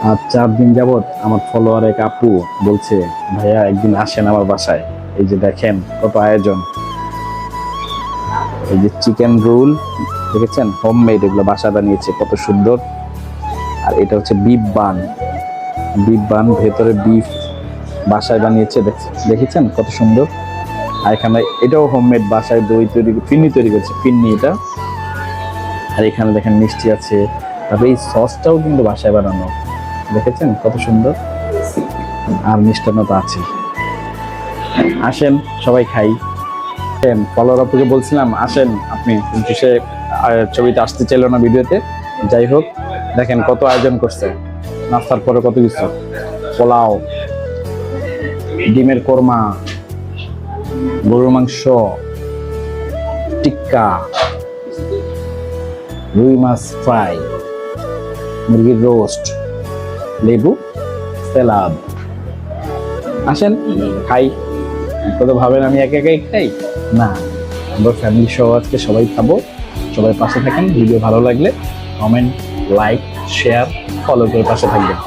আর 4 দিন যাবত আমার ফলোয়ার এক আপু বলছে, ভাইয়া একদিন আসেন আমার বাসায়। এই যে দেখেন কত আয়োজন। এই যে চিকেন রোল দেখেছেন, হোমমেড, এগুলো বাসায় বানিয়েছে, কত সুন্দর। আর এটা হচ্ছে বিফ বান, বিফ বান, ভেতরে বিফ বাসায় বানিয়েছে, দেখেছেন কত সুন্দর। আর এখানে এটাও হোমমেড, বাসায় দই তৈরি, ফিন্নি তৈরি করছে, ফিন্নি এটা। আর এখানে দেখেন মিষ্টি আছে, তারপরে এই সসটাও কিন্তু বাসায় বানানো, দেখেছেন কত সুন্দর। আর মিষ্টান্ন তো আছে। আসেন সবাই খাই। ফলোয়ার আপুকে বলছিলাম আসেন আপনি, কিন্তু সে ছবিতে আসতে চাইল না ভিডিওতে। যাই হোক, দেখেন কত আয়োজন করছে, নাস্তার পরে কত কিছু, পোলাও, ডিমের কোরমা, গরুর মাংস, টিক্কা, রুই মাছ ফ্রাই, মুরগির রোস্ট, লেবু, সালাদ। আসেন খাই। কত ভাবেন আমি একা একাই খাই? না, আমরা ফ্যামিলি সহ আজকে সবাই খাবো। সবাই পাশে থাকেন। ভিডিও ভালো লাগলে কমেন্ট, লাইক, শেয়ার, ফলো করে পাশে থাকবেন।